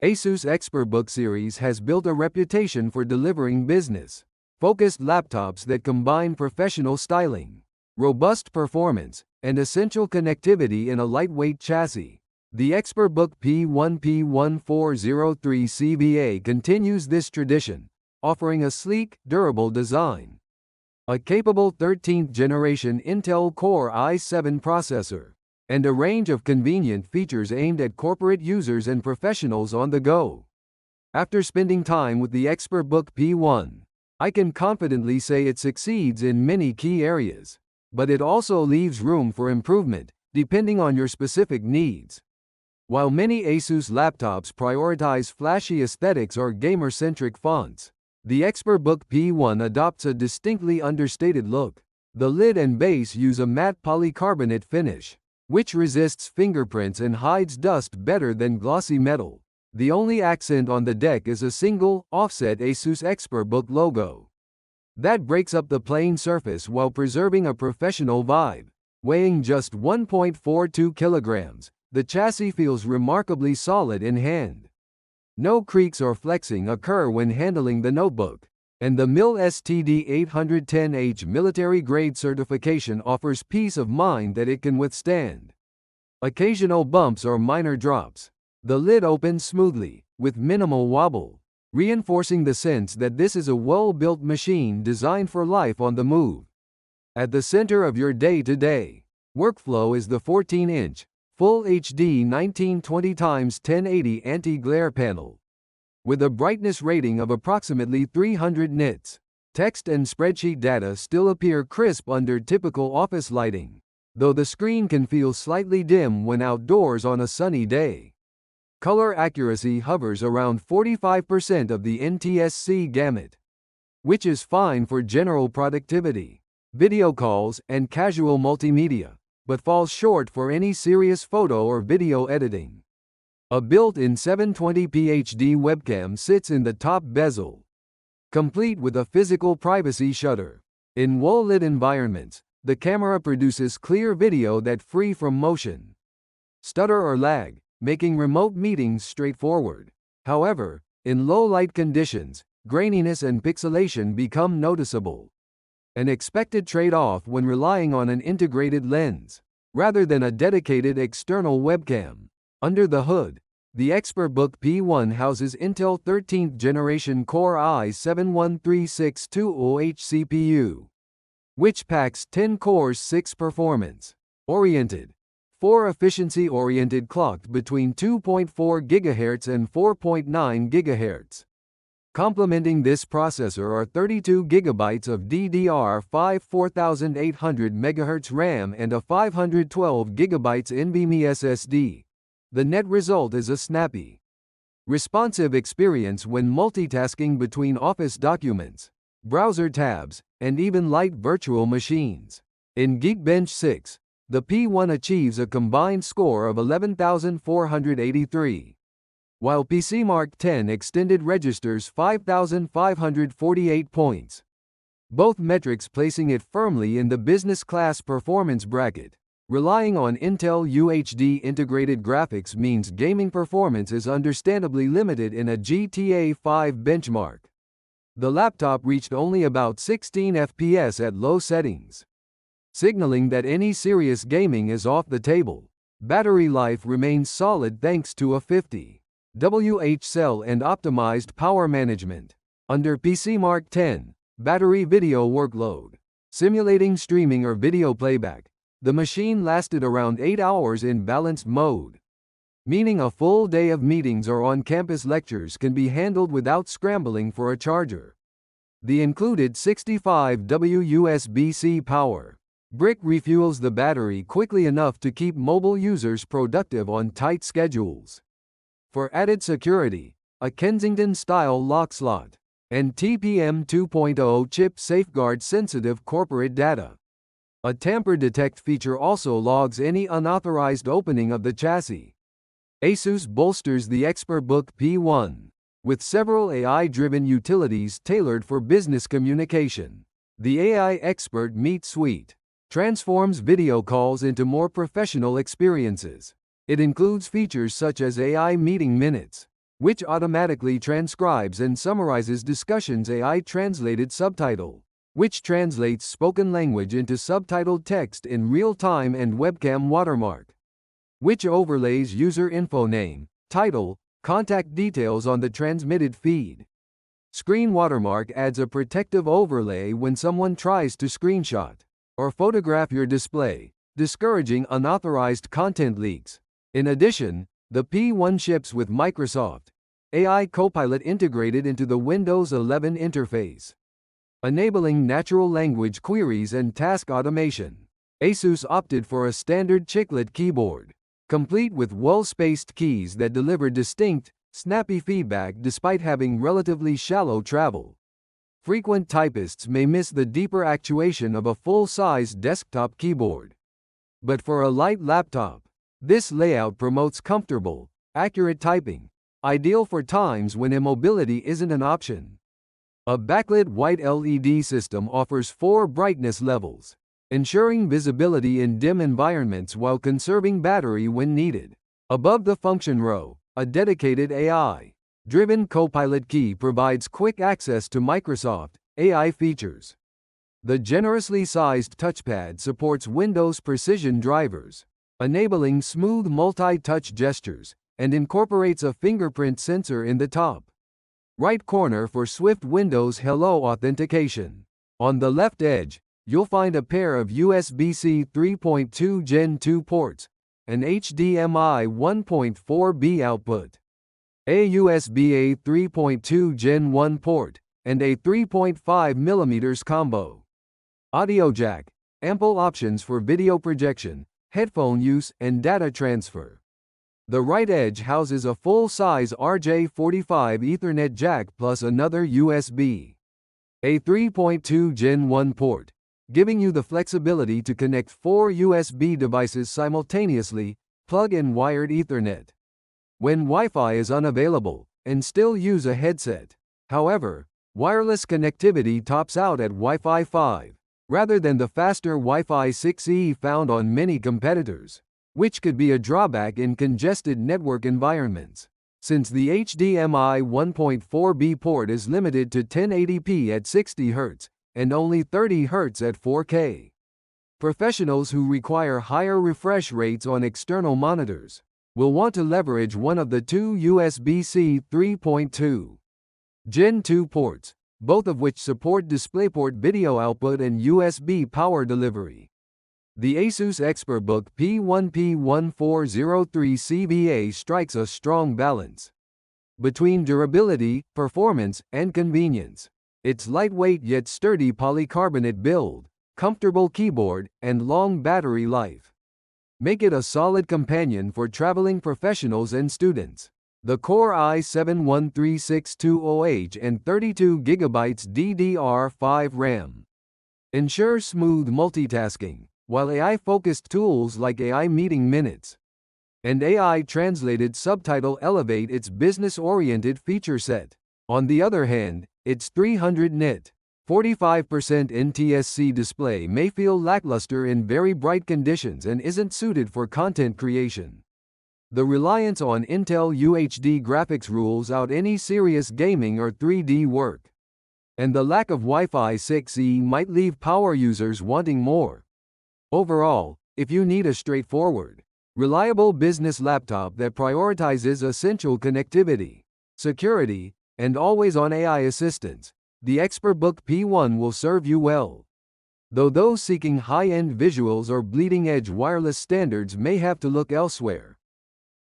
ASUS ExpertBook series has built a reputation for delivering business-focused laptops that combine professional styling, robust performance, and essential connectivity in a lightweight chassis. The ExpertBook P1P1403 continues this tradition, offering a sleek, durable design. A capable 13th generation Intel Core i7 processor, and a range of convenient features aimed at corporate users and professionals on the go. After spending time with the ExpertBook P1, I can confidently say it succeeds in many key areas, but it also leaves room for improvement, depending on your specific needs. While many ASUS laptops prioritize flashy aesthetics or gamer-centric fonts, the ExpertBook P1 adopts a distinctly understated look. The lid and base use a matte polycarbonate finish, which resists fingerprints and hides dust better than glossy metal. The only accent on the deck is a single, offset ASUS ExpertBook logo. That breaks up the plain surface while preserving a professional vibe. Weighing just 1.42 kilograms, the chassis feels remarkably solid in hand. No creaks or flexing occur when handling the notebook, and the MIL STD 810H military-grade certification offers peace of mind that it can withstand occasional bumps or minor drops. The lid opens smoothly, with minimal wobble, reinforcing the sense that this is a well-built machine designed for life on the move. At the center of your day-to-day workflow is the 14-inch, Full HD 1920x1080 anti-glare panel. With a brightness rating of approximately 300 nits, text and spreadsheet data still appear crisp under typical office lighting, though the screen can feel slightly dim when outdoors on a sunny day. Color accuracy hovers around 45% of the NTSC gamut, which is fine for general productivity, video calls, and casual multimedia, but falls short for any serious photo or video editing. A built-in 720p HD webcam sits in the top bezel, complete with a physical privacy shutter. In well-lit environments, the camera produces clear video that's free from motion, stutter or lag, making remote meetings straightforward. However, in low-light conditions, graininess and pixelation become noticeable. An expected trade-off when relying on an integrated lens, rather than a dedicated external webcam. Under the hood, the ExpertBook P1 houses Intel 13th generation Core i7-13620H CPU, which packs 10 cores, 6 performance-oriented, 4 efficiency-oriented clocked between 2.4 GHz and 4.9 GHz. Complementing this processor are 32 GB of DDR5 4800 MHz RAM and a 512 GB NVMe SSD. The net result is a snappy, responsive experience when multitasking between Office documents, browser tabs, and even light virtual machines. In Geekbench 6, the P1 achieves a combined score of 11,483, while PCMark 10 Extended registers 5,548 points, both metrics placing it firmly in the business class performance bracket. Relying on Intel UHD integrated graphics means gaming performance is understandably limited in a GTA 5 benchmark. The laptop reached only about 16 FPS at low settings, signaling that any serious gaming is off the table. Battery life remains solid thanks to a 50Wh cell and optimized power management. Under PCMark 10, battery video workload, simulating streaming or video playback, the machine lasted around 8 hours in balanced mode, meaning a full day of meetings or on-campus lectures can be handled without scrambling for a charger. The included 65W USB-C power brick refuels the battery quickly enough to keep mobile users productive on tight schedules. For added security, a Kensington-style lock slot and TPM 2.0 chip safeguards sensitive corporate data. A tamper detect feature also logs any unauthorized opening of the chassis. ASUS bolsters the ExpertBook P1 with several AI-driven utilities tailored for business communication. The AI Expert Meet Suite transforms video calls into more professional experiences. It includes features such as AI meeting minutes, which automatically transcribes and summarizes discussions. AI translated subtitle, which translates spoken language into subtitled text in real time, and webcam watermark, which overlays user info, name, title, contact details on the transmitted feed. Screen watermark adds a protective overlay when someone tries to screenshot or photograph your display, discouraging unauthorized content leaks. In addition, the P1 ships with Microsoft AI Copilot integrated into the Windows 11 interface, enabling natural language queries and task automation. ASUS opted for a standard chiclet keyboard, complete with well-spaced keys that deliver distinct, snappy feedback despite having relatively shallow travel. Frequent typists may miss the deeper actuation of a full-size desktop keyboard. But for a light laptop, this layout promotes comfortable, accurate typing, ideal for times when immobility isn't an option. A backlit white LED system offers 4 brightness levels, ensuring visibility in dim environments while conserving battery when needed. Above the function row, a dedicated AI-driven Copilot key provides quick access to Microsoft AI features. The generously sized touchpad supports Windows Precision drivers, enabling smooth multi-touch gestures, and incorporates a fingerprint sensor in the top right corner for swift Windows Hello authentication. On the left edge, you'll find a pair of USB-C 3.2 Gen 2 ports, an HDMI 1.4b output, a USB-A 3.2 Gen 1 port, and a 3.5mm combo audio jack, ample options for video projection, headphone use, and data transfer. The right edge houses a full-size RJ45 Ethernet jack plus another USB-A 3.2 Gen 1 port, giving you the flexibility to connect 4 USB devices simultaneously, plug-in wired Ethernet, when Wi-Fi is unavailable, and still use a headset. However, wireless connectivity tops out at Wi-Fi 5, rather than the faster Wi-Fi 6E found on many competitors, which could be a drawback in congested network environments, since the HDMI 1.4b port is limited to 1080p at 60 Hz, and only 30 Hz at 4K. Professionals who require higher refresh rates on external monitors will want to leverage one of the 2 USB-C 3.2 Gen 2 ports, both of which support DisplayPort video output and USB power delivery. The ASUS ExpertBook P1P1403 strikes a strong balance between durability, performance, and convenience. Its lightweight yet sturdy polycarbonate build, comfortable keyboard, and long battery life make it a solid companion for traveling professionals and students. The Core i7-13620H and 32GB DDR5 RAM ensure smooth multitasking, while AI-focused tools like AI Meeting Minutes and AI Translated Subtitle elevate its business-oriented feature set. On the other hand, its 300 nit, 45% NTSC display may feel lackluster in very bright conditions and isn't suited for content creation. The reliance on Intel UHD graphics rules out any serious gaming or 3D work, and the lack of Wi-Fi 6E might leave power users wanting more. Overall, if you need a straightforward, reliable business laptop that prioritizes essential connectivity, security, and always-on AI assistance, the ExpertBook P1 will serve you well. Though those seeking high-end visuals or bleeding-edge wireless standards may have to look elsewhere.